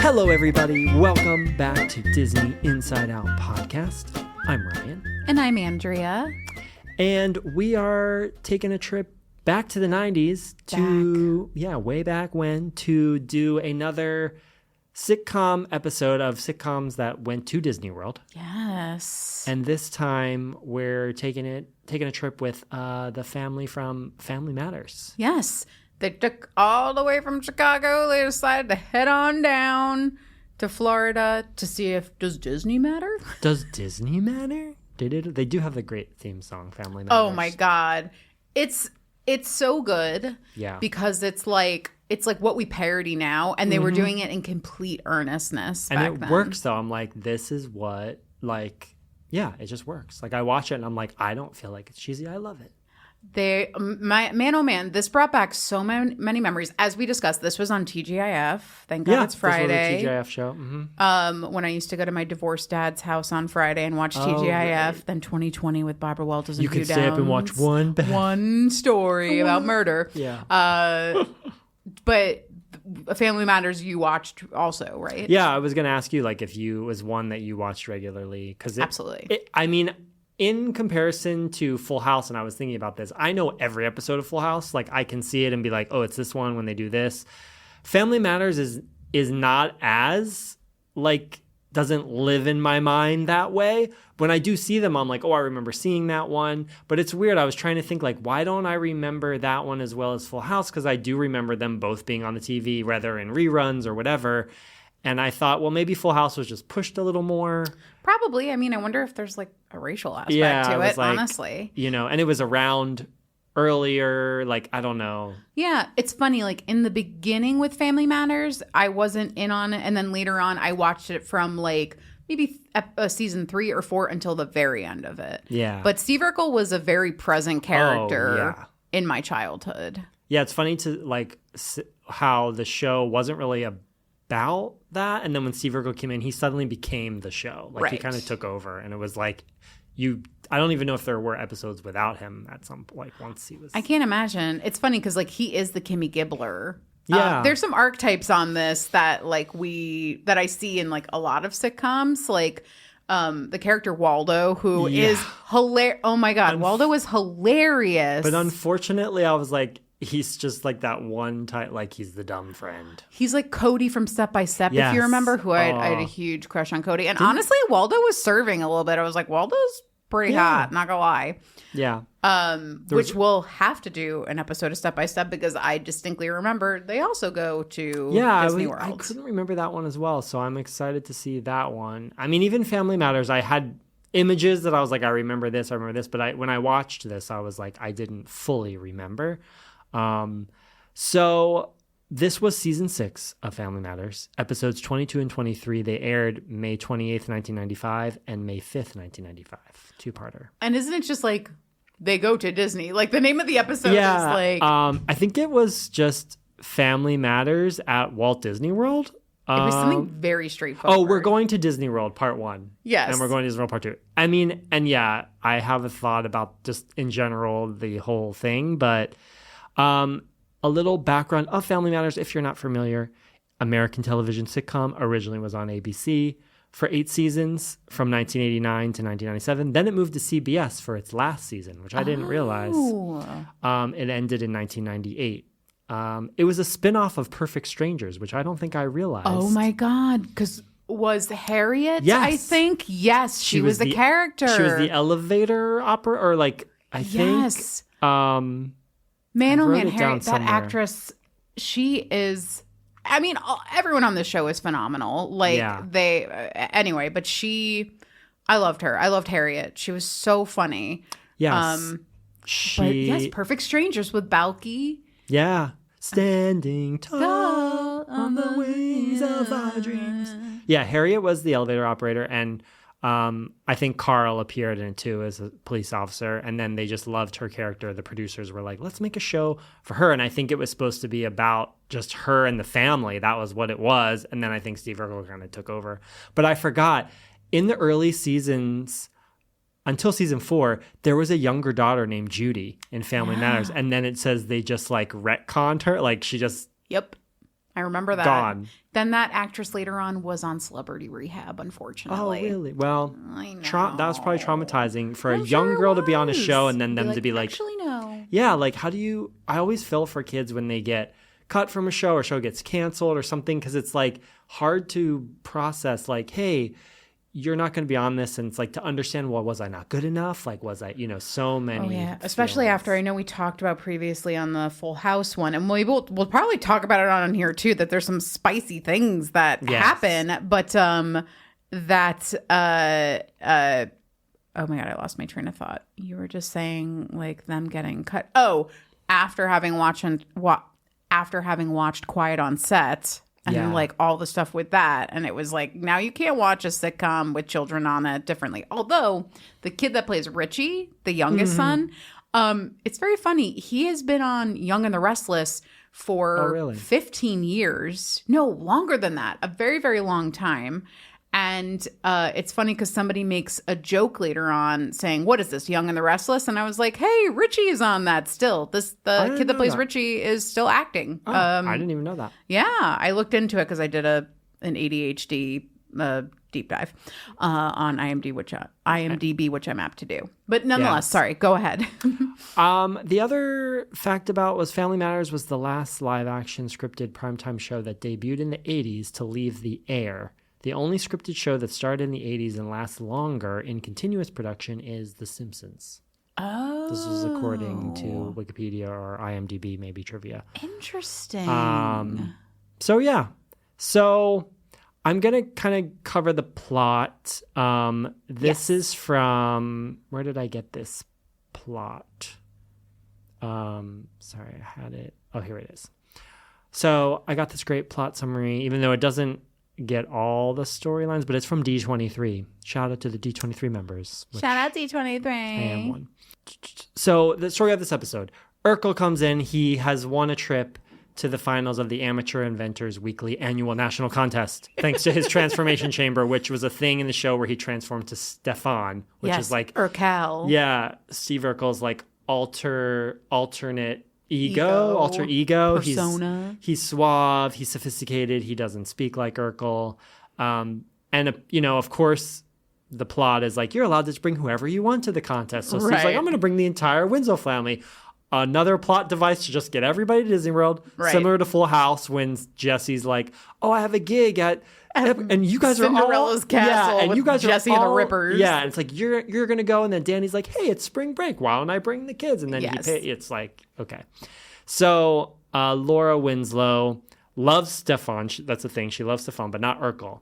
Hello, everybody. Welcome back to Disney Inside Out podcast. I'm Ryan. And I'm Andrea. And we are taking a trip back to the 90s to, way back when, to do another sitcom episode of sitcoms that went to Disney World. Yes. And this time we're taking a trip with the family from Family Matters. Yes. They took all the way from Chicago. They decided to head on down to Florida to see if, does Disney matter? Does Disney matter? They do have the great theme song, Family Matters. Oh my God. It's so good. Yeah. Because it's like what we parody now, and they were doing it in complete earnestness back and it then. works though. I'm like, this is what, it just works. Like, I watch it and I'm like, I don't feel like it's cheesy. I love it. This brought back so many memories. As we discussed, this was on TGIF. Thank God it's Friday. This was a TGIF show. Mm-hmm. When I used to go to my divorced dad's house on Friday and watch TGIF, right. Then 2020 with Barbara Walters and You could stay up and watch one story about murder. Yeah. But Family Matters you watched also, right? Yeah, I was going to ask you, if you was one that you watched regularly. Absolutely. In comparison to Full House, and I was thinking about this, I know every episode of Full House. I can see it and be like, oh, it's this one when they do this. Family Matters is not as, doesn't live in my mind that way. When I do see them, I'm like, oh, I remember seeing that one. But it's weird. I was trying to think, why don't I remember that one as well as Full House? Because I do remember them both being on the TV, whether in reruns or whatever. And I thought, well, maybe Full House was just pushed a little more. Probably. I wonder if there's a racial aspect to it, honestly. And it was around earlier, I don't know. Yeah, it's funny. In the beginning with Family Matters, I wasn't in on it. And then later on, I watched it from maybe season 3 or 4 until the very end of it. Yeah. But Steve Urkel was a very present character in my childhood. Yeah, it's funny to how the show wasn't really about that, and then when Steve Urkel came in, he suddenly became the show. He kind of took over, and it was I don't even know if there were episodes without him at some point. Once he was, I can't imagine. It's funny because he is the Kimmy Gibbler. Yeah, there's some archetypes on this that that I see in a lot of sitcoms, the character Waldo, who is hilarious. Oh my God, Waldo is hilarious. But unfortunately, I was he's just that one type, he's the dumb friend. He's like Cody from Step by Step, if you remember, who I had a huge crush on Cody. And honestly, Waldo was serving a little bit. I was like, Waldo's pretty hot, not gonna lie. Yeah. Which we'll have to do an episode of Step by Step because I distinctly remember they also go to Disney World. I couldn't remember that one as well, so I'm excited to see that one. Even Family Matters, I had images that I was like, I remember this, but when I watched this, I was like, I didn't fully remember. So this was season 6 of Family Matters, episodes 22 and 23. They aired May 28th, 1995 and May 5th, 1995. Two-parter. And isn't it just they go to Disney? The name of the episode is I think it was just Family Matters at Walt Disney World. It was something very straightforward. Oh, we're going to Disney World, part 1. Yes. And we're going to Disney World, part 2. I have a thought about just in general the whole thing, but a little background of Family Matters, if you're not familiar. American television sitcom, originally was on ABC for 8 seasons from 1989 to 1997. Then it moved to CBS for its last season, which I didn't realize. It ended in 1998. It was a spinoff of Perfect Strangers, which I don't think I realized. Oh my God, because was Harriet, yes. I think? Yes, she was the character. She was the elevator opera, or think. Yes. Man, oh man, Harriet, that actress, she is, everyone on this show is phenomenal. Anyway, but I loved her. I loved Harriet. She was so funny. Yes. Perfect Strangers with Balky. Yeah. Standing tall on the wings of our dreams. Yeah, Harriet was the elevator operator, and I think Carl appeared in it too as a police officer, and then they just loved her character. The producers were like, let's make a show for her. And I think it was supposed to be about just her and the family. That was what it was. And then I think Steve Urkel kind of took over. But I forgot, in the early seasons, until season 4, there was a younger daughter named Judy in Family Matters. And then it says they just like retconned her. Like she just... Yep. I remember that. Gone. Then that actress later on was on Celebrity Rehab, unfortunately. Oh, really? Well, I know. That was probably traumatizing for a young girl to be on a show and then them to be like, actually, no. Yeah, like, how do you... I always feel for kids when they get cut from a show or show gets canceled or something, because it's, like, hard to process, like, hey... you're not going to be on this, and it's like to understand, well, was I not good enough? Like, was I, so many. Oh, yeah. Especially after, I know we talked about previously on the Full House one, and we'll probably talk about it on here too, that there's some spicy things that happen, but oh my God, I lost my train of thought. You were just saying like them getting cut. Oh, after having watched Quiet on Set. And like all the stuff with that. And it was like, now you can't watch a sitcom with children on it differently. Although the kid that plays Richie, the youngest son, it's very funny. He has been on Young and the Restless for 15 years. No, longer than that. A very, very long time. And it's funny because somebody makes a joke later on saying, what is this, Young and the Restless? And I was like, hey, Richie is on that still. The kid that plays Richie is still acting. Oh, I didn't even know that. Yeah, I looked into it because I did an ADHD deep dive on IMDb, which I'm apt to do. But nonetheless, sorry, go ahead. The other fact about was Family Matters was the last live-action scripted primetime show that debuted in the 80s to leave the air. The only scripted show that started in the 80s and lasts longer in continuous production is The Simpsons. Oh. This was according to Wikipedia or IMDb, maybe trivia. Interesting. So, yeah. So, I'm going to kind of cover the plot. This is from... Where did I get this plot? Sorry, I had it. Oh, here it is. So, I got this great plot summary, even though it doesn't get all the storylines, but it's from D23. Shout out to the D23 members. Shout out D23. I am one. So the story of this episode, Urkel comes in. He has won a trip to the finals of the Amateur Inventors Weekly Annual National Contest, thanks to his transformation chamber, which was a thing in the show where he transformed to Stefan, which is like Urkel. Yeah, Steve Urkel's like alternate alter ego, persona. He's suave, he's sophisticated, he doesn't speak like Urkel. And of course the plot is like, you're allowed to bring whoever you want to the contest. So Steve's like, I'm going to bring the entire Winslow family. Another plot device to just get everybody to Disney World, similar to Full House when Jesse's like, oh, I have a gig at and you guys Cinderella's Castle, and you guys Jesse are and the all, Rippers. Yeah, and it's like you're gonna go, and then Danny's like, hey, it's spring break. Why don't I bring the kids? And then it's like, okay. So Laura Winslow loves Stefan. That's the thing. She loves Stefan, but not Urkel.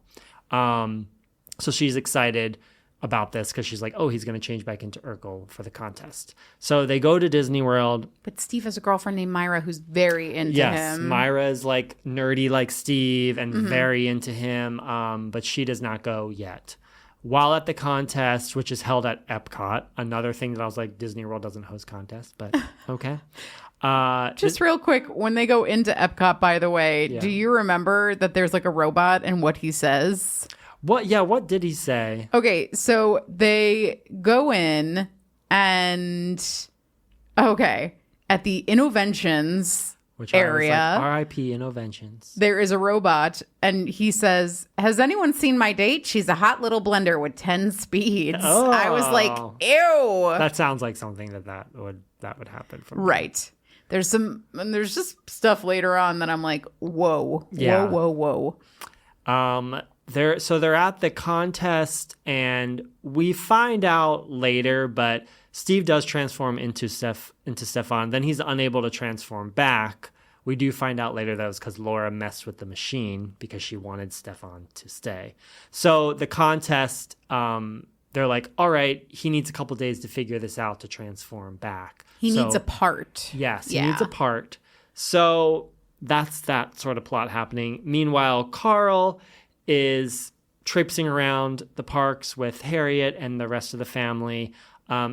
So she's excited about this because she's like, oh, he's going to change back into Urkel for the contest. So they go to Disney World. But Steve has a girlfriend named Myra who's very into him. Yes, Myra is like nerdy like Steve and very into him, but she does not go yet. While at the contest, which is held at Epcot, another thing that I was like, Disney World doesn't host contests, but okay. Just real quick, when they go into Epcot, by the way, do you remember that there's like a robot and what he says? What? Yeah, what did he say? Okay, so they go in and at the Innoventions area, like, R.I.P. Innoventions. There is a robot, and he says, "Has anyone seen my date? She's a hot little blender with 10 speeds." Oh. I was like, "Ew." That sounds like something that would happen. Right. There's just stuff later on that I'm like, whoa. They're at the contest, and we find out later, but Steve does transform into Stefan. Then he's unable to transform back. We do find out later that it was because Laura messed with the machine because she wanted Stefan to stay. So the contest, they're like, all right, he needs a couple days to figure this out to transform back. He needs a part. Yes, he needs a part. So that's that sort of plot happening. Meanwhile, Carl is traipsing around the parks with Harriet and the rest of the family.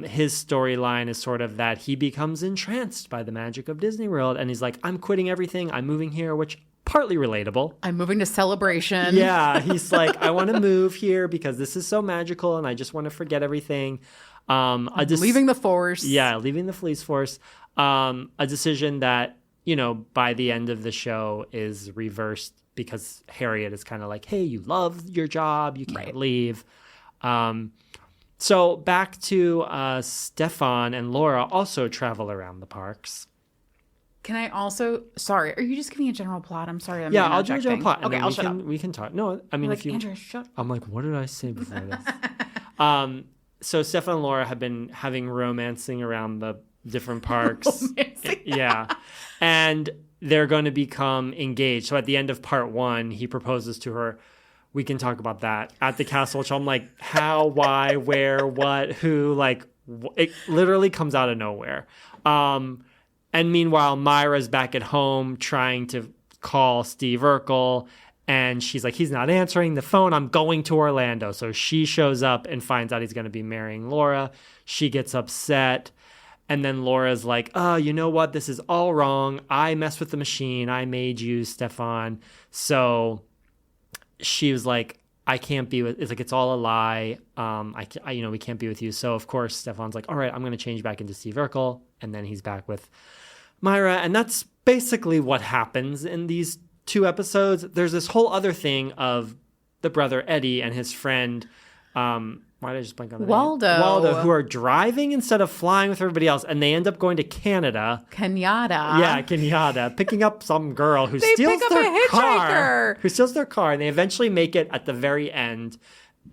His storyline is sort of that he becomes entranced by the magic of Disney World, and he's like, I'm quitting everything, I'm moving here, which partly relatable. I'm moving to Celebration. Yeah, he's like, I want to move here because this is so magical, and I just want to forget everything. Leaving the Force. Yeah, leaving the police force. A decision that by the end of the show is reversed because Harriet is kind of like, hey, you love your job, you can't leave. So back to Stefan and Laura also travel around the parks. Can I also... Sorry, are you just giving a general plot? I'm sorry. I'll do a general plot. And okay, I'll shut up. We can talk. No, I mean, if you... Andrea, shut up. I'm like, what did I say before this? So Stefan and Laura have been having romancing around the different parks. Yeah. And they're going to become engaged. So at the end of part 1, he proposes to her. We can talk about that at the castle, which I'm like, how, why, where, what, who, like, it literally comes out of nowhere. And meanwhile, Myra's back at home trying to call Steve Urkel, and she's like, he's not answering the phone. I'm going to Orlando. So she shows up and finds out he's going to be marrying Laura. She gets upset. And then Laura's like, oh, you know what? This is all wrong. I messed with the machine. I made you, Stefan. So she was like, I can't be with, it's like, it's all a lie. We can't be with you. So of course, Stefan's like, all right, I'm going to change back into Steve Urkel. And then he's back with Myra. And that's basically what happens in these 2 episodes. There's this whole other thing of the brother Eddie and his friend, why did I just blank on the name? Waldo, who are driving instead of flying with everybody else, and they end up going to Canada. Kenyatta, picking up some girl who steals their car. Who steals their car, and they eventually make it at the very end.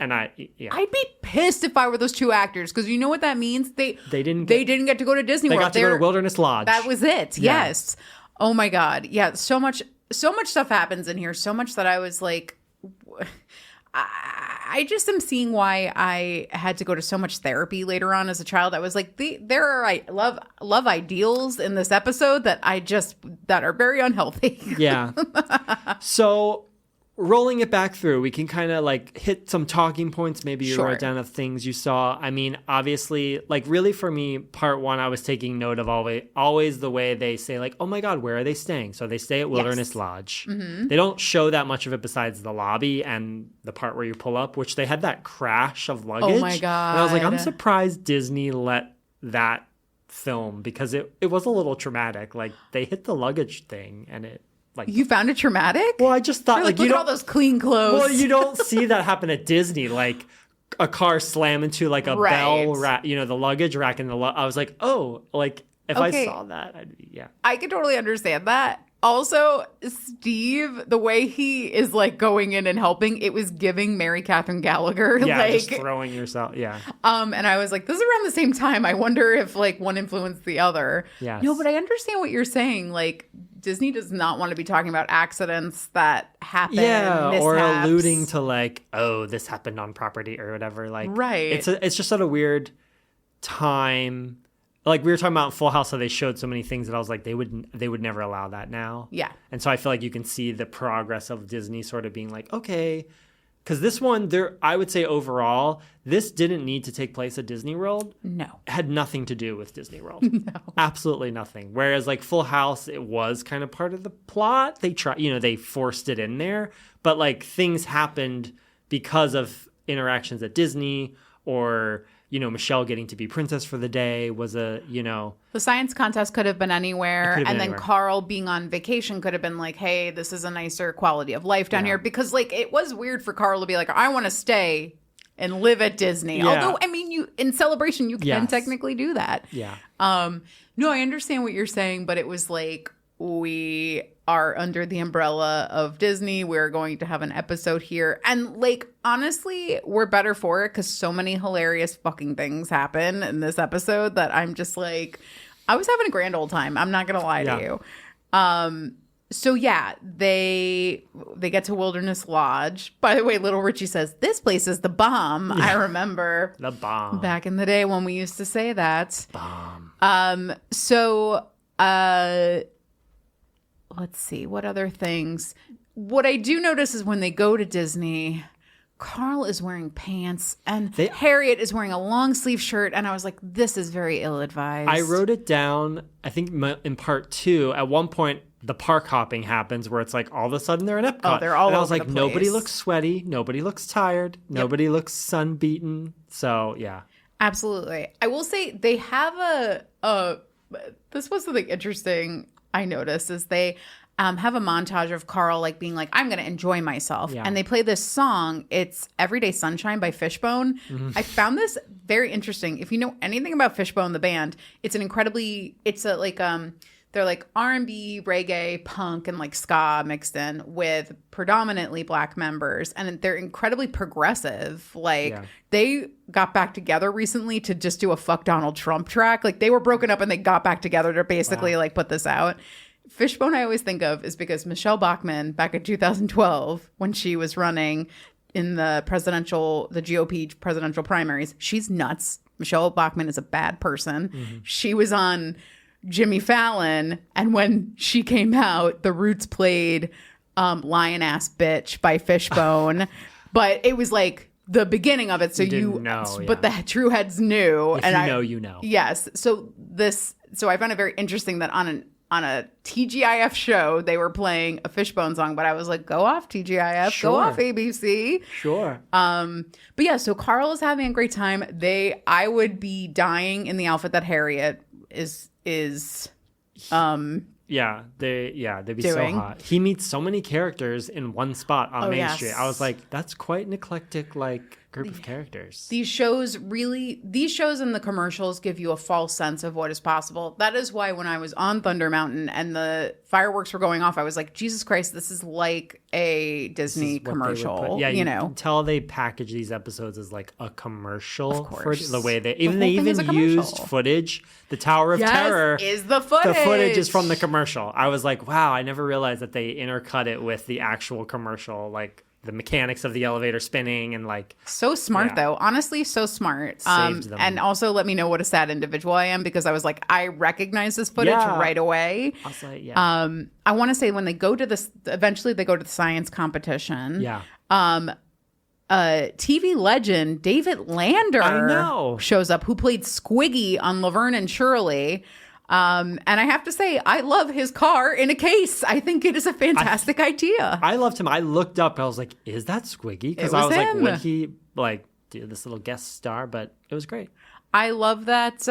And I'd be pissed if I were those 2 actors, because you know what that means? They didn't get to go to Disney World. They got to go to Wilderness Lodge. That was it. Yeah. Yes. Oh my God. Yeah. So much stuff happens in here. So much that I was like, I just am seeing why I had to go to so much therapy later on as a child. I was like, there are love ideals in this episode that are very unhealthy. Yeah. So rolling it back through, we can kind of like hit some talking points. Maybe you wrote down of things you saw. I mean, obviously, like really for me, part 1, I was taking note of always the way they say like, oh my God, where are they staying? So they stay at Wilderness Lodge. Mm-hmm. They don't show that much of it besides the lobby and the part where you pull up, which they had that crash of luggage. Oh my God. And I was like, I'm surprised Disney let that film, because it was a little traumatic. Like they hit the luggage thing and it, like, you found it traumatic? Well, I just thought, like, look at all those clean clothes. Well, you don't see that happen at Disney, like a car slam into like a bell rack, the luggage rack in the. I was like, oh, like if I saw that, I could totally understand that. Also, Steve, the way he is like going in and helping, it was giving Mary Catherine Gallagher. Yeah, like, just throwing yourself. Yeah. And I was like, this is around the same time. I wonder if like one influenced the other. Yeah. No, but I understand what you're saying. Like, Disney does not want to be talking about accidents that happen. Yeah, mishaps. Or alluding to like, oh, this happened on property or whatever. Like, right. It's just at a weird time. Like we were talking about in Full House, how they showed so many things that I was like, they would never allow that now. Yeah. And so I feel like you can see the progress of Disney sort of being like, okay, because this one, I would say overall, this didn't need to take place at Disney World. No. It had nothing to do with Disney World. No. Absolutely nothing. Whereas like Full House, it was kind of part of the plot. They they forced it in there, but like things happened because of interactions at Disney, or Michelle getting to be princess for the day was a, The science contest could have been anywhere. And then anywhere. Carl being on vacation could have been like, hey, this is a nicer quality of life down here. Because like it was weird for Carl to be like, I want to stay and live at Disney. Yeah. Although, I mean, in Celebration, you can technically do that. Yeah. No, I understand what you're saying, but it was like, we are under the umbrella of Disney. We're going to have an episode here. And like, honestly, we're better for it because so many hilarious fucking things happen in this episode that I'm just like, I was having a grand old time. I'm not going to lie to you. So yeah, they get to Wilderness Lodge. By the way, Little Richie says, this place is the bomb. Yeah. I remember the bomb back in the day when we used to say that. Bomb. So, let's see, what other things? What I do notice is when they go to Disney, Carl is wearing pants and Harriet is wearing a long sleeve shirt. And I was like, this is very ill-advised. I wrote it down, I think in part 2, at one point, the park hopping happens where it's like all of a sudden they're in Epcot. Oh, they're all over I was like, the place. Nobody looks sweaty. Nobody looks tired. Nobody looks sunbeaten. So, yeah. Absolutely. I will say they have this was something interesting. I noticed is they have a montage of Carl like being like, I'm going to enjoy myself. Yeah. And they play this song. It's Everyday Sunshine by Fishbone. Mm-hmm. I found this very interesting. If you know anything about Fishbone, the band, it's they're like R&B, reggae, punk, and like ska mixed in with predominantly Black members. And they're incredibly progressive. Like they got back together recently to just do a Fuck Donald Trump track. Like they were broken up and they got back together to basically like put this out. Fishbone I always think of is because Michelle Bachmann back in 2012 when she was running in the GOP presidential primaries, she's nuts. Michelle Bachmann is a bad person. Mm-hmm. She was on Jimmy Fallon, and when she came out, the Roots played Lion Ass Bitch by Fishbone, but it was like the beginning of it, so but the true heads knew. If you know. Yes. So I found it very interesting that on a TGIF show, they were playing a Fishbone song, but I was like, go off TGIF, sure. Go off ABC. Sure. But yeah, so Carl is having a great time. I would be dying in the outfit that Harriet is they'd be so hot. He meets so many characters in one spot on Main Street. I was like, that's quite an eclectic group of characters. These shows and the commercials give you a false sense of what is possible. That is why when I was on Thunder Mountain and the fireworks were going off, I was like, Jesus Christ, this is like a Disney commercial. You can tell they package these episodes as like a commercial. Of course. For the way they even used footage. The Tower of Terror is the footage. The footage is from the commercial. I was like, wow, I never realized that they intercut it with the actual commercial, like the mechanics of the elevator spinning and like so smart though, honestly, so smart. Saved them. And also let me know what a sad individual I am, because I was like, I recognize this footage right away. I was like, I want to say when they go to this, eventually they go to the science competition. TV legend David Lander shows up, who played Squiggy on Laverne and Shirley. And I have to say, I love his car in a case. I think it is a fantastic idea. I loved him. I looked up. I was like, is that Squiggy? Because I was like, would he do this little guest star? But it was great. I love that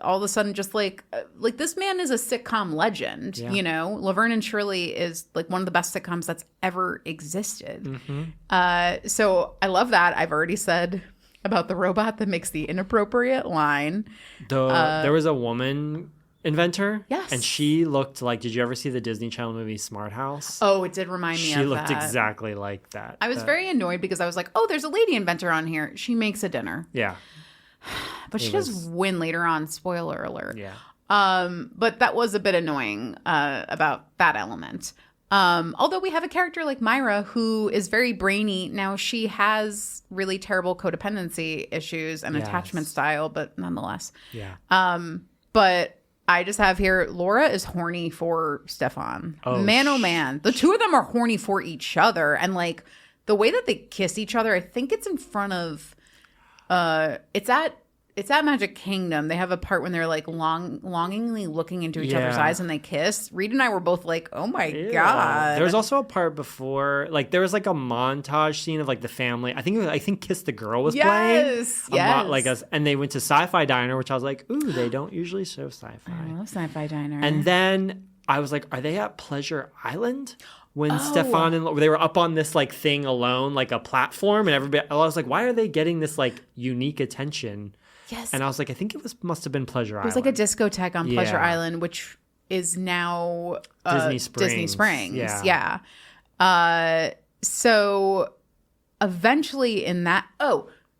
all of a sudden just like this man is a sitcom legend, you know? Laverne and Shirley is like one of the best sitcoms that's ever existed. Mm-hmm. So I love that. I've already said about the robot that makes the inappropriate line. There was a woman inventor. Yes. And she looked like, did you ever see the Disney Channel movie Smart House? Oh, it did remind me of that. She looked exactly like that. I was very annoyed because I was like, oh, there's a lady inventor on here. She makes a dinner. Yeah. But she does win later on. Spoiler alert. Yeah. But that was a bit annoying about that element. Although we have a character like Myra who is very brainy. Now she has really terrible codependency issues and attachment style, but nonetheless. Yeah. But I just have here, Laura is horny for Stefan. Oh man. The two of them are horny for each other. And like the way that they kiss each other, I think it's in front of it's at Magic Kingdom. They have a part when they're like longingly looking into each other's eyes and they kiss. Reed and I were both like, oh my God. There was also a part before, like there was like a montage scene of like the family. I think Kiss the Girl was playing. Yes. And they went to Sci-Fi Diner, which I was like, ooh, they don't usually show sci-fi. I love Sci-Fi Diner. And then I was like, are they at Pleasure Island? When Stefan and they were up on this like thing alone, like a platform, and everybody, I was like, why are they getting this like unique attention? Yes. And I was like, I think must have been Pleasure Island. It was like a discotheque on Pleasure Island, which is now Disney Springs. Yeah. So eventually in that,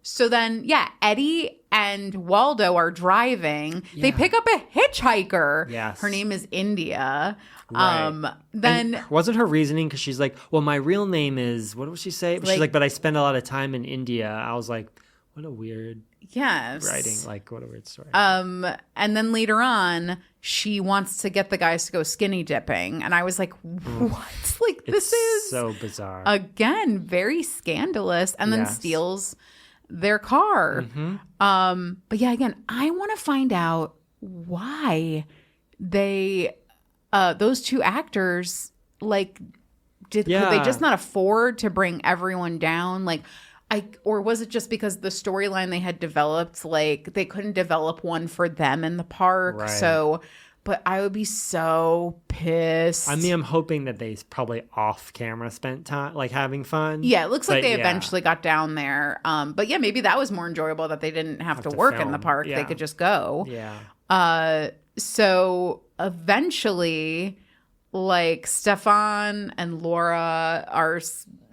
so then, Eddie and Waldo are driving. Yeah. They pick up a hitchhiker. Yes. Her name is India. Right. Then and wasn't her reasoning because she's like, well, my real name is, what did she say? She's like, but I spend a lot of time in India. I was like, what a weird writing. Like, what a weird story. And then later on, she wants to get the guys to go skinny dipping. And I was like, what? Like, this is so bizarre. Again, very scandalous. And then steals their car. Mm-hmm. But yeah, again, I want to find out why they, those two actors, like, could they just not afford to bring everyone down? Like, or was it just because the storyline they had developed, like they couldn't develop one for them in the park? Right. So, but I would be so pissed. I mean, I'm hoping that they probably off camera spent time like having fun. Yeah, it looks like they eventually got down there. But yeah, maybe that was more enjoyable that they didn't have to work in the park. They could just go. Yeah. So eventually, like, Stefan and Laura are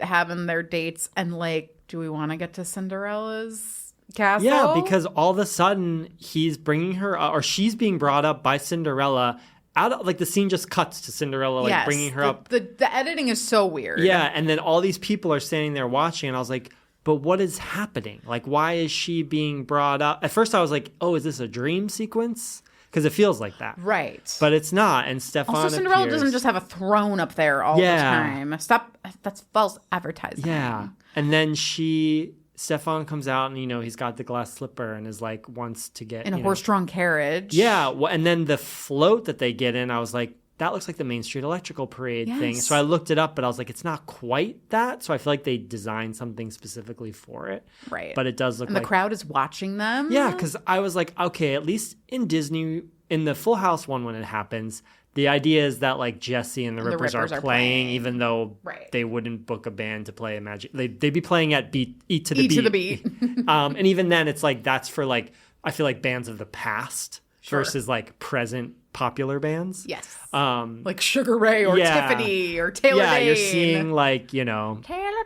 having their dates, and like, do we want to get to Cinderella's castle? Yeah, because all of a sudden he's bringing her, or she's being brought up by Cinderella. Out of, like, the scene just cuts to Cinderella, like, bringing her up. The editing is so weird. Yeah, and then all these people are standing there watching, and I was like, but what is happening? Like, why is she being brought up? At first I was like, oh, is this a dream sequence? Because it feels like that. Right. But it's not. And Stefan also, Cinderella doesn't just have a throne up there all the time. Stop. That's false advertising. Yeah. And then Stefan comes out and, he's got the glass slipper and is like, wants to get in a horse-drawn carriage. Yeah. And then the float that they get in, I was like, that looks like the Main Street Electrical Parade thing. So I looked it up, but I was like, it's not quite that. So I feel like they designed something specifically for it. Right. But it does look like... And the crowd is watching them. Yeah, because I was like, okay, at least in Disney, in the Full House one when it happens, the idea is that like Jessie and the Rippers are playing, even though they wouldn't book a band to play a magic. They'd be playing at Eat to the Beat. And even then, it's like that's for like, I feel like bands of the past versus like present popular bands. Yes. Like Sugar Ray or Tiffany or Taylor Dane. Yeah, you're seeing like, Taylor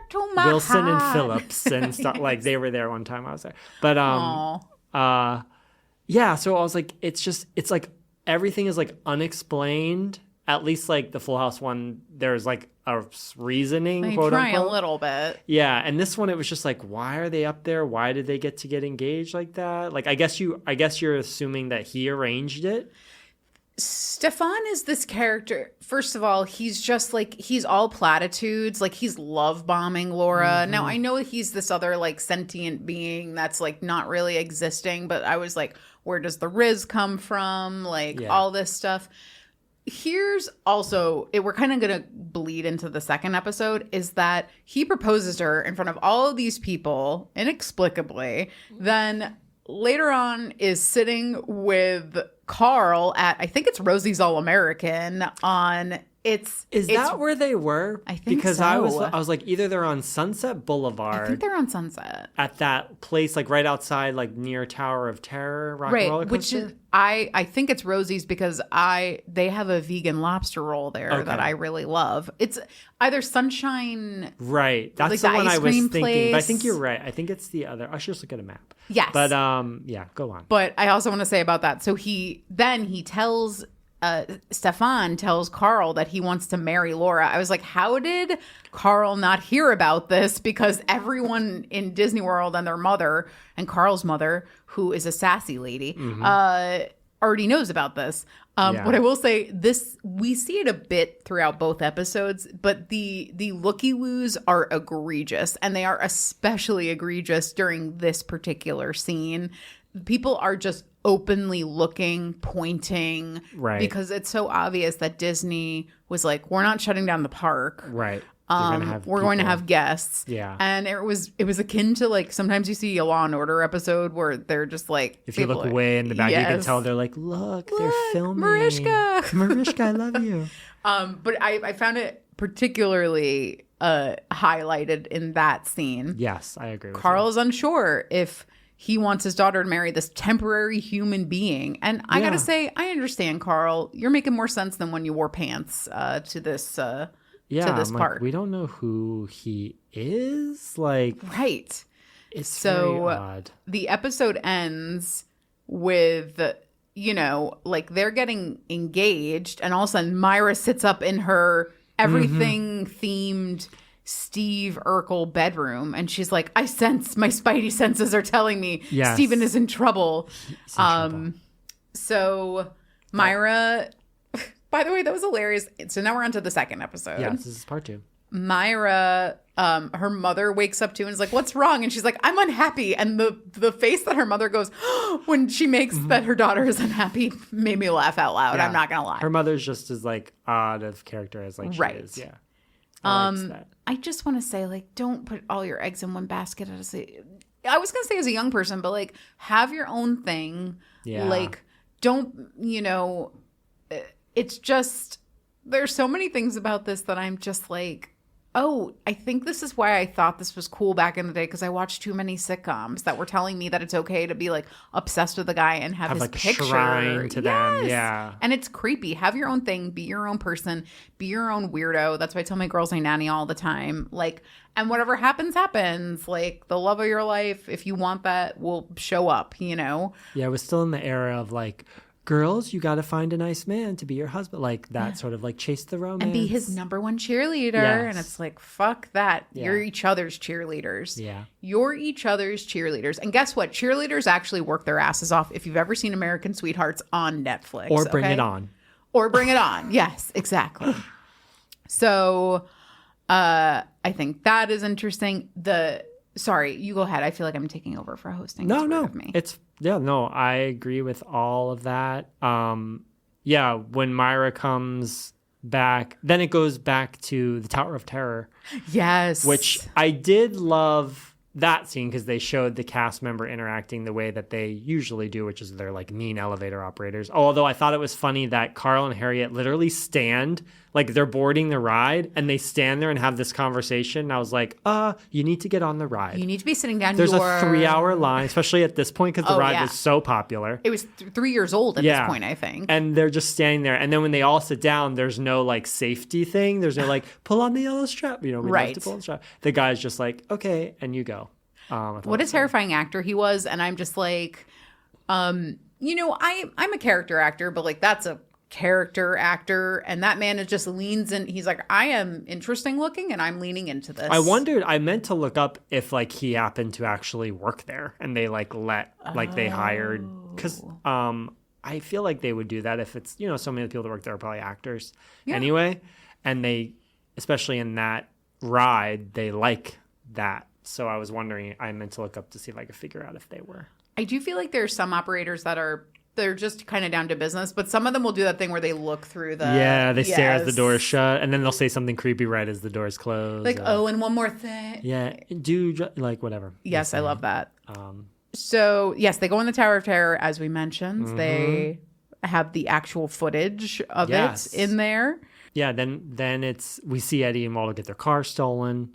to my Wilson heart. and Phillips and stuff. Like they were there one time I was there. But yeah, so I was like, it's like everything is like unexplained. At least like the Full House one, there's like a reasoning. They quote try unquote. a little bit. Yeah, and this one it was just like, why are they up there? Why did they get engaged like that? Like I guess you're assuming that he arranged it. Stefan is this character. First of all, he's just like, he's all platitudes. Like he's love bombing Laura. Mm-hmm. Now I know he's this other like sentient being that's like not really existing, but I was like, where does the Riz come from? Like all this stuff. Here's also, we're kind of going to bleed into the second episode, is that he proposes to her in front of all of these people inexplicably. Then later on is sitting with Carl at, I think it's Rosie's All American on. Is that where they were? I think because so. I was like, either they're on Sunset Boulevard. I think they're on Sunset at that place, like right outside, like near Tower of Terror, rock and roller coaster. Which is I think it's Rosie's because they have a vegan lobster roll there that I really love. It's either Sunshine, right? That's like the one I was thinking. But I think you're right. I think it's the other. I should just look at a map. Yes, but yeah, go on. But I also want to say about that. So he tells. Stefan tells Carl that he wants to marry Laura. I was like, how did Carl not hear about this? Because everyone in Disney World and their mother and Carl's mother, who is a sassy lady, already knows about this. What I will say, we see it a bit throughout both episodes, but the looky-loos are egregious, and they are especially egregious during this particular scene. People are just openly looking, pointing, right? Because it's so obvious that Disney was like, we're not shutting down the park, right? We're going to have guests, yeah. And it was akin to like sometimes you see a Law and Order episode where they're just like, if you look way in the back, you can tell they're like, look, they're filming Mariska, I love you. But I found it particularly highlighted in that scene. Yes, I agree. Carl is unsure if he wants his daughter to marry this temporary human being. And I got to say, I understand, Carl. You're making more sense than when you wore pants to this to this part. Like, we don't know who he is. Like, right. It's very odd. The episode ends with, like they're getting engaged. And all of a sudden, Myra sits up in her everything themed Steve Urkel bedroom, and she's like, my spidey senses are telling me Steven is in trouble. So Myra, by the way, that was hilarious. So now we're on to the second episode. Yes, this is part 2. Myra, her mother wakes up too and is like, what's wrong? And she's like, I'm unhappy. And the face that her mother goes when she makes that her daughter is unhappy made me laugh out loud. Yeah. I'm not gonna lie. Her mother's just as like odd of character as like she is. Yeah. I just want to say, like, don't put all your eggs in one basket. I was going to say as a young person, but like, have your own thing. Yeah. Like, don't, it's just, there's so many things about this that I'm just like, oh, I think this is why I thought this was cool back in the day, because I watched too many sitcoms that were telling me that it's okay to be like obsessed with a guy and have his like picture. A shrine to them. Yeah. And it's creepy. Have your own thing. Be your own person. Be your own weirdo. That's why I tell my girls I nanny all the time. Like, and whatever happens, happens. Like, the love of your life, if you want that, will show up, you know? Yeah, we're still in the era of like, girls, you got to find a nice man to be your husband. Like that sort of like chase the romance. And be his number one cheerleader. Yes. And it's like, fuck that. Yeah. You're each other's cheerleaders. Yeah. You're each other's cheerleaders. And guess what? Cheerleaders actually work their asses off if you've ever seen American Sweethearts on Netflix. Or Bring It On. Or Bring It On. Yes, exactly. So I think that is interesting. Sorry, you go ahead. I feel like I'm taking over for hosting. No. I agree with all of that. When Myra comes back, then it goes back to the Tower of Terror. Yes. Which I did love that scene because they showed the cast member interacting the way that they usually do, which is they're like mean elevator operators. Although I thought it was funny that Carl and Harriet literally stand, like they're boarding the ride and they stand there and have this conversation. And I was like, you need to get on the ride. You need to be sitting down. There's a 3-hour line, especially at this point because the ride was so popular. It was 3 years old at this point, I think. And they're just standing there. And then when they all sit down, there's no like safety thing. There's no like, pull on the yellow strap. You know, we have to pull on the strap. The guy's just like, okay, and you go. What a terrifying actor he was. And I'm just like, I'm a character actor, but like that's a character actor. And that man just leans in. He's like, I am interesting looking and I'm leaning into this. I meant to look up if like he happened to actually work there and they like they hired. Because I feel like they would do that if it's, so many of the people that work there are probably actors anyway. And they, especially in that ride, they like that. So I was wondering, I meant to look up to see if I could figure out if they were. I do feel like there's some operators that they're just kind of down to business, but some of them will do that thing where they look through the... Yeah, they stare as the door is shut, and then they'll say something creepy right as the door's closed. Like, and one more thing. Yeah, like whatever. Yes, I love that. So, yes, they go in the Tower of Terror, as we mentioned. Mm-hmm. They have the actual footage of it in there. Yeah, then we see Eddie and Waldo get their car stolen.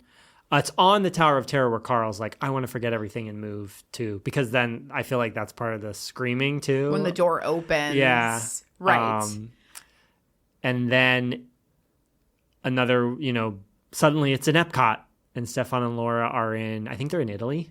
It's on the Tower of Terror where Carl's like, I want to forget everything and move too. Because then I feel like that's part of the screaming too. When the door opens. Yeah. Right. And then another, suddenly it's in Epcot and Stefan and Laura are I think they're in Italy.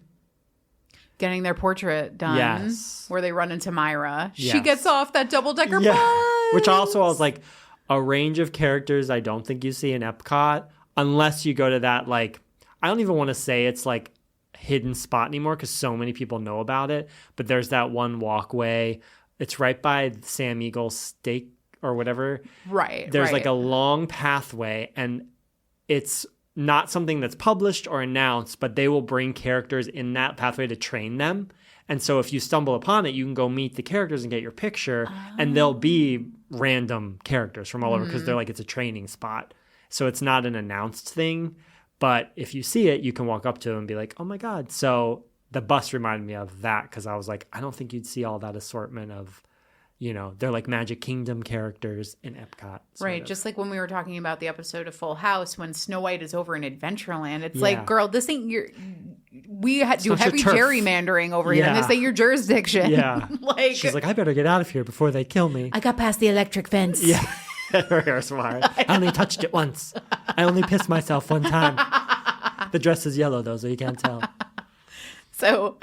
Getting their portrait done. Yes. Where they run into Myra. Yes. She gets off that double-decker bus. Which also I was like, a range of characters I don't think you see in Epcot unless you go to that like, I don't even want to say it's like hidden spot anymore because so many people know about it. But there's that one walkway. It's right by Sam Eagle's steak or whatever. Right. There's like a long pathway and it's not something that's published or announced, but they will bring characters in that pathway to train them. And so if you stumble upon it, you can go meet the characters and get your picture. And they'll be random characters from all over because they're like, it's a training spot. So it's not an announced thing. But if you see it, you can walk up to them and be like, oh my God. So the bus reminded me of that because I was like, I don't think you'd see all that assortment of, they're like Magic Kingdom characters in Epcot. Right. Just like when we were talking about the episode of Full House when Snow White is over in Adventureland. It's like, girl, this ain't your... We do heavy gerrymandering over here, and this ain't your jurisdiction. Yeah. She's like, I better get out of here before they kill me. I got past the electric fence. Yeah. Very smart. I only touched it once. I only pissed myself one time. The dress is yellow, though, so you can't tell. So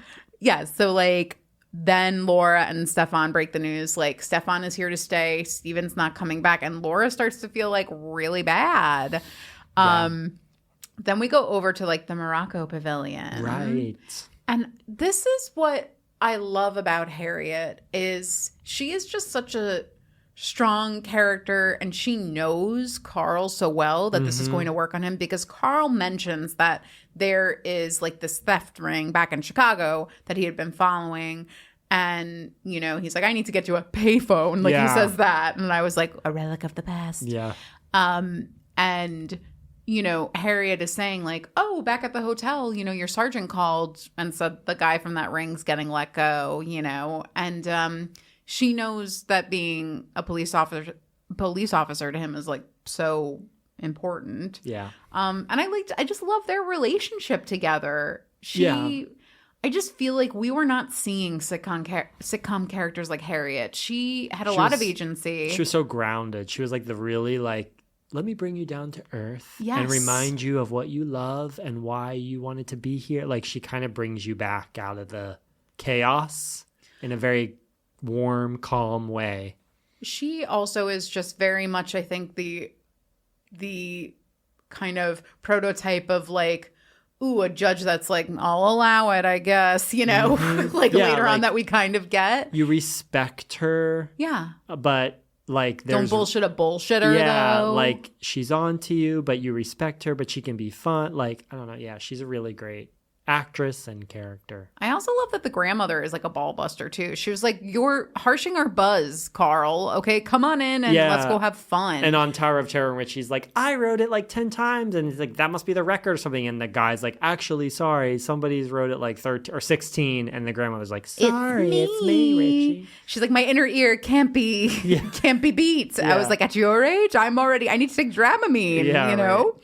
then Laura and Stefan break the news. Like, Stefan is here to stay. Steven's not coming back. And Laura starts to feel, like, really bad. Then we go over to, like, the Morocco Pavilion. Right. And this is what I love about Harriet is she is just such a strong character, and she knows Carl so well that this is going to work on him because Carl mentions that there is like this theft ring back in Chicago that he had been following, and he's like, I need to get you a payphone, like he says that, and I was like, a relic of the past. And Harriet is saying like, oh, back at the hotel, your sergeant called and said the guy from that ring's getting let go, and she knows that being a police officer police officer to him is like so important. Yeah. And I just love their relationship together. I just feel like we were not seeing sitcom characters like Harriet. She had a lot of agency. She was so grounded. She was like the really like, let me bring you down to earth and remind you of what you love and why you wanted to be here. Like she kind of brings you back out of the chaos in a very warm, calm way. She also is just very much, I think, the kind of prototype of like, ooh, a judge that's like, I'll allow it, I guess, you know, later on that we kind of get. You respect her. Yeah. But like, don't bullshit a bullshitter, though. Like she's on to you, but you respect her, but she can be fun. Like, I don't know. Yeah, she's a really great actress and character. I also love that the grandmother is like a ball buster too. She was like, you're harshing our buzz, Carl. Okay, come on in and let's go have fun. And on Tower of Terror, in which he's like, I wrote it like 10 times. And he's like, that must be the record or something. And the guy's like, actually, sorry, somebody's wrote it like 13 or 16. And the grandmother's like, sorry, it's me, Richie. She's like, my inner ear can't be beat. I was like, at your age, I need to take Dramamine, you know?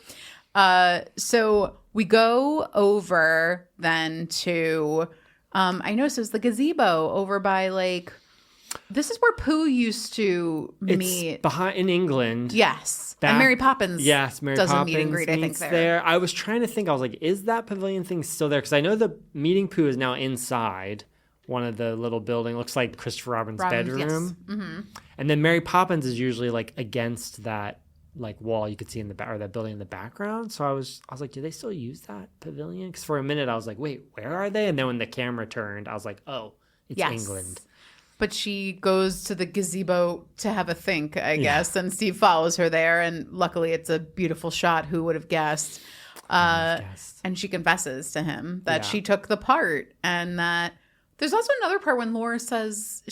Right. So we go over then to, I noticed it was the gazebo over by like, this is where Pooh used to meet. It's behind in England. Yes. And Mary Poppins. Yes, Mary does Poppins a meet and greet, I think, there. I was trying to think, I was like, is that pavilion thing still there? Because I know the meeting Pooh is now inside one of the little building. Looks like Christopher Robin's bedroom. Yes. Mm-hmm. And then Mary Poppins is usually like against that like wall you could see in the or that building in the background. So I was like, do they still use that pavilion? Because for a minute I was like, wait, where are they? And then when the camera turned, I was like, oh, it's England. But she goes to the gazebo to have a think, I guess, and Steve follows her there. And luckily, it's a beautiful shot. Who would have guessed? And she confesses to him that she took the part, and that there's also another part when Laura says,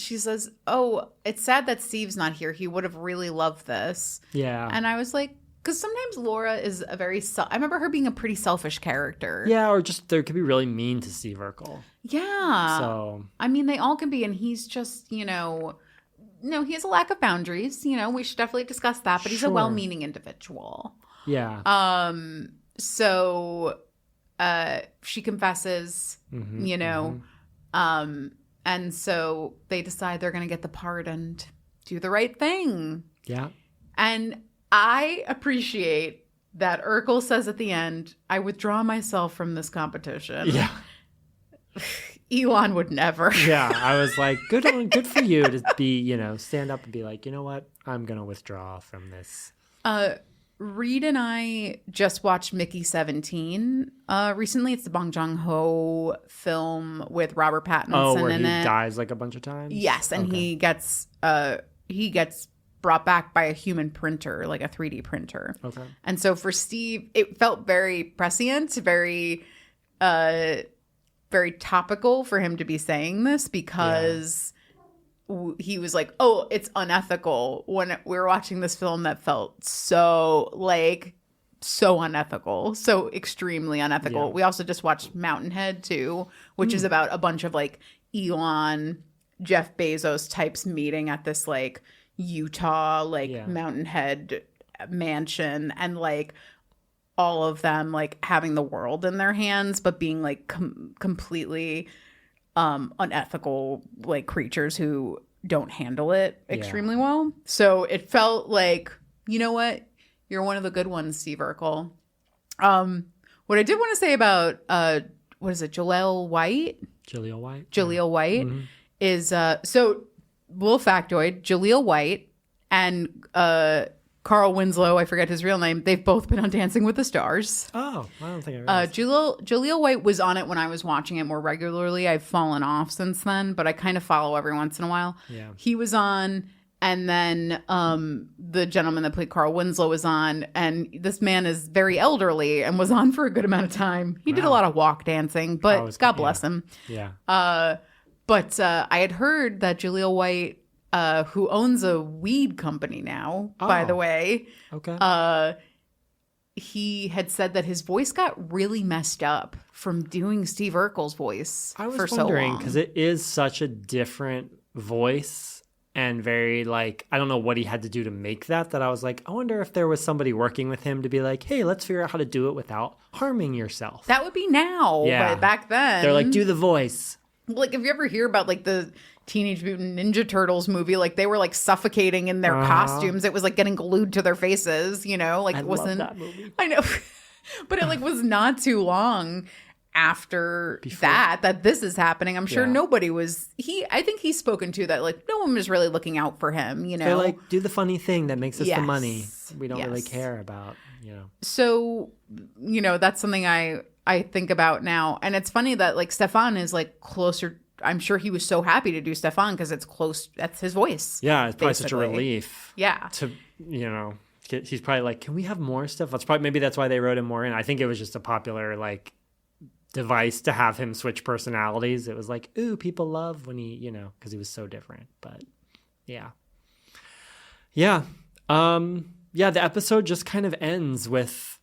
oh, it's sad that Steve's not here. He would have really loved this. Yeah. And I was like, because sometimes Laura is a very I remember her being a pretty selfish character. Yeah, or just they could be really mean to Steve Urkel. Yeah. So I mean, they all can be, and he's just, he has a lack of boundaries. We should definitely discuss that, but he's a well-meaning individual. Yeah. So she confesses, and so they decide they're going to get the part and do the right thing. Yeah. And I appreciate that Urkel says at the end, I withdraw myself from this competition. Yeah. Elon would never. Yeah. I was like, good for you to be, stand up and be like, you know what? I'm going to withdraw from this. Reed and I just watched Mickey 17 recently. It's the Bong Joon-ho film with Robert Pattinson where in he it. dies like a bunch of times? Yes, and he gets brought back by a human printer, like a 3D printer. Okay. And so for Steve, it felt very prescient, very very topical for him to be saying this because he was like, oh, it's unethical. When we were watching this film that felt so unethical, so extremely unethical. Yeah. We also just watched Mountainhead too, which is about a bunch of like Elon, Jeff Bezos types meeting at this like Utah, Mountainhead mansion, and like all of them like having the world in their hands, but being like completely unethical like creatures who don't handle it extremely well. So it felt like, you know what? You're one of the good ones, Steve Urkel. What I did want to say about what is it, Jaleel White? Jaleel White mm-hmm. is so little factoid, Jaleel White and Carl Winslow, I forget his real name, they've both been on Dancing with the Stars. Oh, I don't think I realized. Jaleel White was on it when I was watching it more regularly. I've fallen off since then, but I kind of follow every once in a while. Yeah. He was on, and then the gentleman that played Carl Winslow was on, and this man is very elderly and was on for a good amount of time. He did a lot of walk dancing, but God bless him. Yeah. But I had heard that Jaleel White, who owns a weed company now, by the way. Okay. He had said that his voice got really messed up from doing Steve Urkel's voice for so long. I was wondering, because it is such a different voice. and very like, I don't know what he had to do to make that I was like, I wonder if there was somebody working with him to be like, hey, let's figure out how to do it without harming yourself. That would be now, but back then. They're like, do the voice. Like, if you ever hear about like the Teenage Mutant Ninja Turtles movie, like they were like suffocating in their costumes. It was like getting glued to their faces, you know? Like, I love that movie. I know. But it like was not too long after that this is happening. I'm sure nobody was I think he's spoken to that, like no one was really looking out for him, you know. They're like, do the funny thing that makes us the money. We don't really care about, you know. So, you know, that's something I think about now. And it's funny that like Stefan is like closer. I'm sure he was so happy to do Stefan because it's close. That's his voice. Yeah, it's probably such a relief. Yeah. To, you know, he's probably like, can we have more stuff? Maybe that's why they wrote him more in. I think it was just a popular like device to have him switch personalities. It was like, ooh, people love when he, you know, because he was so different. But yeah. The episode just kind of ends with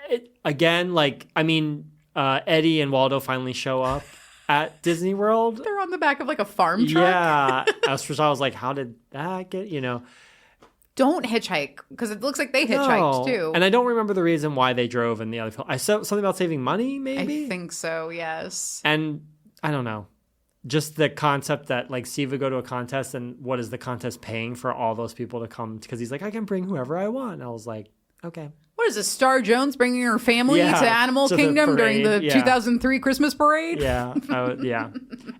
it again. Like, I mean, Eddie and Waldo finally show up at Disney World. They're on the back of like a farm truck. Yeah. I was like, how did that get, you know? Don't hitchhike, because it looks like they hitchhiked too. And I don't remember the reason why they drove in the other film. I said something about saving money, maybe? I think so, yes. And I don't know. Just the concept that like Steve would go to a contest, and what is the contest paying for all those people to come? Because he's like, I can bring whoever I want. And I was like, okay. What is this, Star Jones bringing her family to Animal Kingdom during the 2003 Christmas parade? Yeah.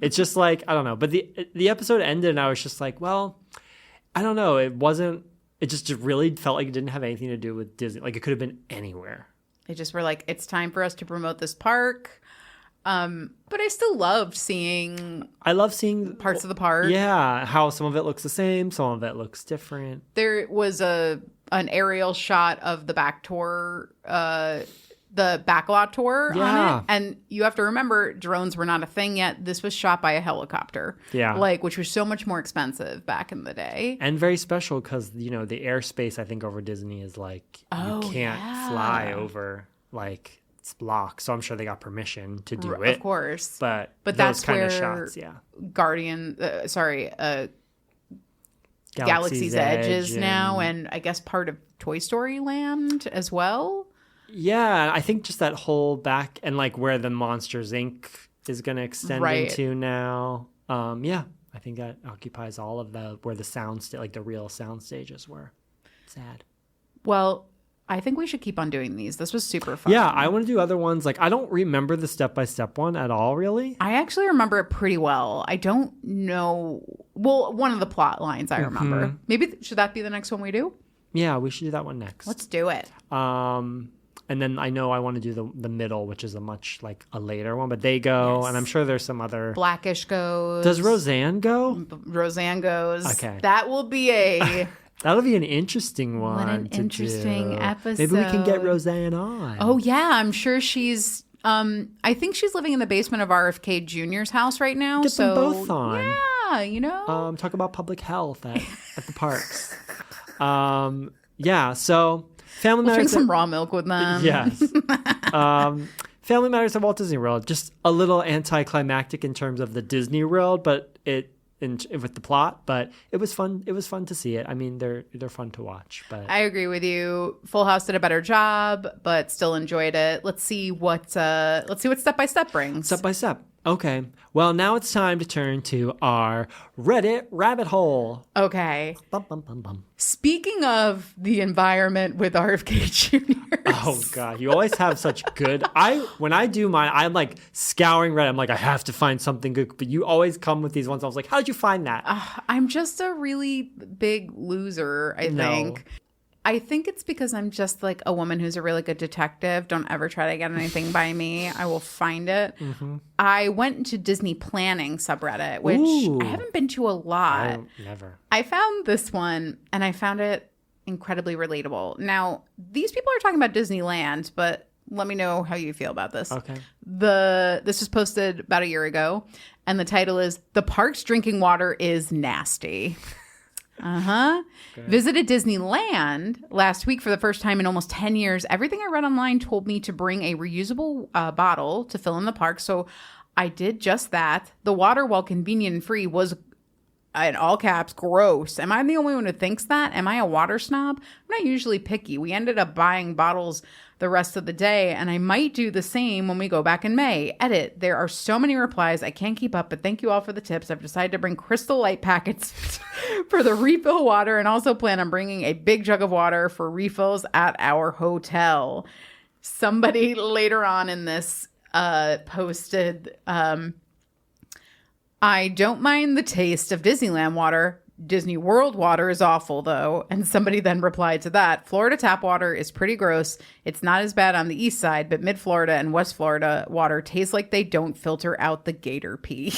It's just like, I don't know. But the episode ended and I was just like, well, I don't know. It just really felt like it didn't have anything to do with Disney. Like it could have been anywhere. They just were like, it's time for us to promote this park. But I still loved seeing. I love seeing parts of the park. Yeah, how some of it looks the same, some of it looks different. There was an aerial shot of the back tour, the backlot tour on it, and you have to remember drones were not a thing yet. This was shot by a helicopter, which was so much more expensive back in the day, and very special because you know the airspace I think over Disney is like you can't fly over like. It's blocked, so I'm sure they got permission to do it. Of course. But that's kind where of shots, Galaxy's Edge is now, and I guess part of Toy Story Land as well. Yeah, I think just that whole back and like where the Monsters Inc. is going to extend into now. I think that occupies all of where the sound like the real sound stages were. Sad. Well, I think we should keep on doing these. This was super fun. Yeah, I want to do other ones. Like, I don't remember the step-by-step one at all, really. I actually remember it pretty well. I don't know. Well, one of the plot lines I remember. Mm-hmm. Maybe, should that be the next one we do? Yeah, we should do that one next. Let's do it. And then I know I want to do the middle, which is a later one. But they go, and I'm sure there's some other... Blackish goes. Does Roseanne go? Roseanne goes. Okay. That will be a... That'll be an interesting one. What an interesting episode. Maybe we can get Roseanne on. Oh, yeah. I'm sure she's... I think she's living in the basement of RFK Jr.'s house right now. Get them both on. Yeah, you know. Talk about public health at the parks. So Family Matters. Drink some raw milk with them. Yes. Family Matters at Walt Disney World. Just a little anticlimactic in terms of the Disney World, but with the plot, but it was fun. It was fun to see it. I mean, they're fun to watch. But I agree with you. Full House did a better job, but still enjoyed it. Let's see what Step by Step brings. Step by Step. Okay. Well, now it's time to turn to our Reddit rabbit hole. Okay. Bum, bum, bum, bum. Speaking of the environment with RFK Jr. Oh, God. You always have such good... When I do mine, I'm like scouring Reddit. I'm like, I have to find something good. But you always come with these ones. I was like, how did you find that? I'm just a really big loser, I think. I think it's because I'm just like a woman who's a really good detective. Don't ever try to get anything by me. I will find it. Mm-hmm. I went into Disney Planning subreddit, which I haven't been to a lot. Never. I found this one, and I found it incredibly relatable. Now, these people are talking about Disneyland, but let me know how you feel about this. Okay. This was posted about a year ago, and the title is, "The Park's Drinking Water is Nasty." Visited Disneyland last week for the first time in almost 10 years. Everything I read online told me to bring a reusable bottle to fill in the park. So I did just that. The water, while convenient and free, was in all caps, gross. Am I the only one who thinks that? Am I a water snob? I'm not usually picky. We ended up buying bottles the rest of the day, and I might do the same when we go back in May. Edit. There are so many replies. I can't keep up, but thank you all for the tips. I've decided to bring Crystal Light packets for the refill water, and also plan on bringing a big jug of water for refills at our hotel. Somebody later on in this posted, I don't mind the taste of Disneyland water. Disney World water is awful, though. And somebody then replied to that, Florida tap water is pretty gross. It's not as bad on the east side, but mid-Florida and West Florida water tastes like they don't filter out the gator pee.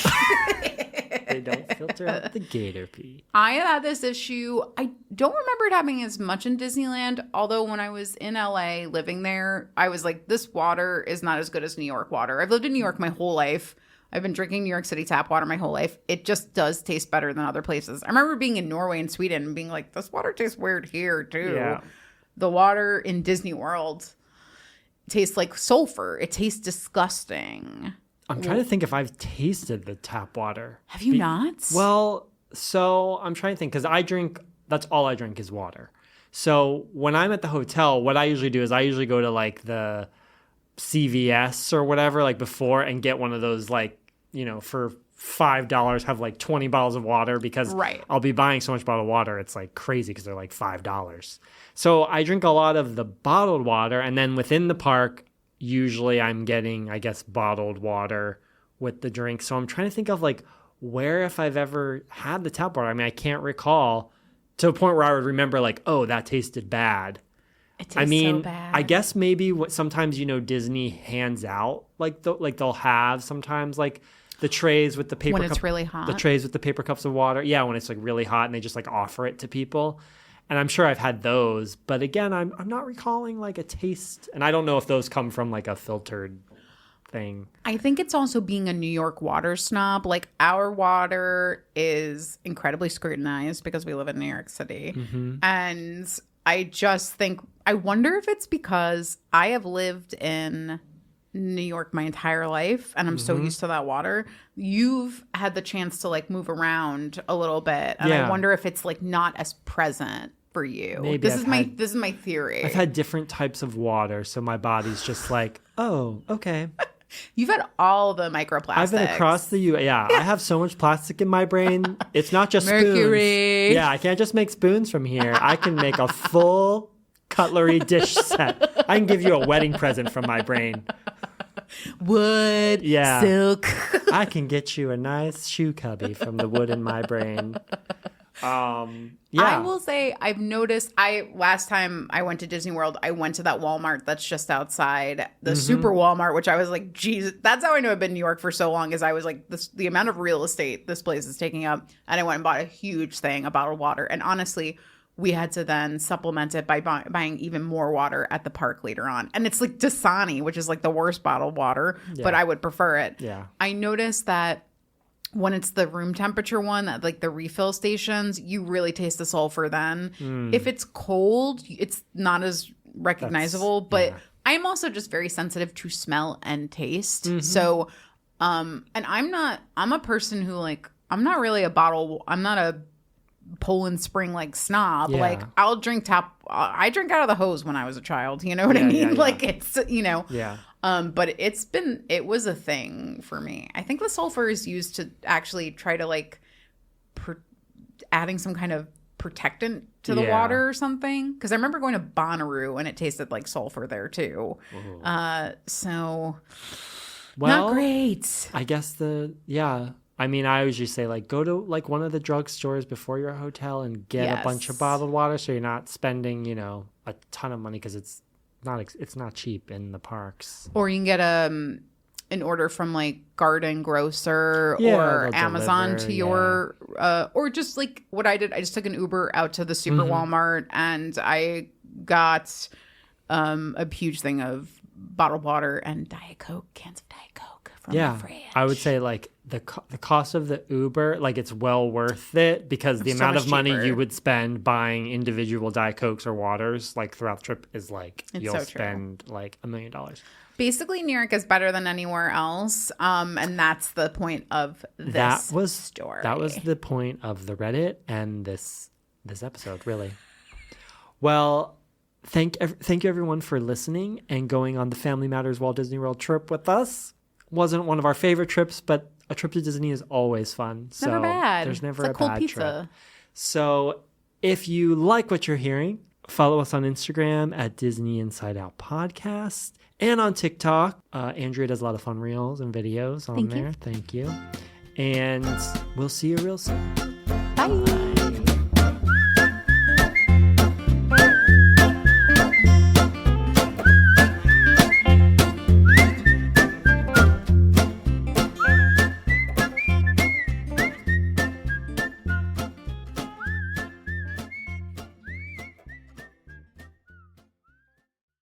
They don't filter out the gator pee. I have had this issue. I don't remember it happening as much in Disneyland, although when I was in LA living there, I was like, this water is not as good as New York water. I've lived in New York my whole life. I've been drinking New York City tap water my whole life. It just does taste better than other places. I remember being in Norway and Sweden and being like, this water tastes weird here, too. Yeah. The water in Disney World tastes like sulfur. It tastes disgusting. I'm trying to think if I've tasted the tap water. Have you not? Well, so I'm trying to think because that's all I drink is water. So when I'm at the hotel, what I usually do is I usually go to like the CVS or whatever, like before, and get one of those like, for $5 have like 20 bottles of water because I'll be buying so much bottled water. It's like crazy because they're like $5. So I drink a lot of the bottled water, and then within the park, usually I'm getting, I guess, bottled water with the drink. So I'm trying to think of like where if I've ever had the tap water. I mean, I can't recall to a point where I would remember like, oh, that tasted bad. It tastes so bad. I guess maybe sometimes, Disney hands out like they'll have sometimes like the trays with the paper when it's really hot. The trays with the paper cups of water. Yeah, when it's like really hot and they just like offer it to people. And I'm sure I've had those, but again, I'm not recalling like a taste, and I don't know if those come from like a filtered thing. I think it's also being a New York water snob. Like our water is incredibly scrutinized because we live in New York City. Mm-hmm. And I just think, I wonder if it's because I have lived in New York my entire life and I'm so used to that water. You've had the chance to like move around a little bit. And I wonder if it's like not as present for you. Maybe this is my theory. I've had different types of water. So my body's just like, oh, okay. You've had all the microplastics. I've been across the U.S. Yeah, I have so much plastic in my brain. It's not just Mercury. Spoons. Yeah, I can't just make spoons from here. I can make a full cutlery dish set. I can give you a wedding present from my brain. Wood, silk. I can get you a nice shoe cubby from the wood in my brain. I will say I've noticed last time I went to Disney World, I went to that Walmart that's just outside the Super Walmart, which I was like, Jesus, that's how I know I've been in New York for so long, is I was like, the amount of real estate this place is taking up. And I went and bought a huge thing, a bottle of water. And honestly, we had to then supplement it by buying even more water at the park later on. And it's like Dasani, which is like the worst bottled water, but I would prefer it. Yeah. I noticed that when it's the room temperature one, at like the refill stations, you really taste the sulfur then. If it's cold, it's not as recognizable. But I'm also just very sensitive to smell and taste. So, and I'm a person who like, I'm not a Poland Spring like snob. Yeah. Like I'll drink I drank out of the hose when I was a child. You know what I mean? Like it's, Yeah. But it was a thing for me. I think the sulfur is used to actually try to like adding some kind of protectant to the water or something. Because I remember going to Bonnaroo and it tasted like sulfur there too. So not great. I guess I mean, I usually say like go to like one of the drugstores before your hotel and get a bunch of bottled water, so you're not spending a ton of money because it's not cheap in the parks. Or you can get an order from like Garden Grocer or Amazon to your or just like what I did. I just took an Uber out to the Super Walmart and I got a huge thing of bottled water and Diet Coke, cans of Diet Coke from the fridge. I would say like the cost of the Uber, like it's well worth it because the amount of money you would spend buying individual Diet Cokes or waters like throughout the trip is like you'll spend like $1 million. Basically, New York is better than anywhere else, and that's the point of this story. That was the point of the Reddit and this episode, really. Well, thank you everyone for listening and going on the Family Matters Walt Disney World trip with us. Wasn't one of our favorite trips, but a trip to Disney is always fun. Never bad. There's never it's a cool bad pizza. trip. So if you like what you're hearing, follow us on Instagram at Disney Inside Out Podcast. And on TikTok, Andrea does a lot of fun reels and videos on there. Thank you. And we'll see you real soon.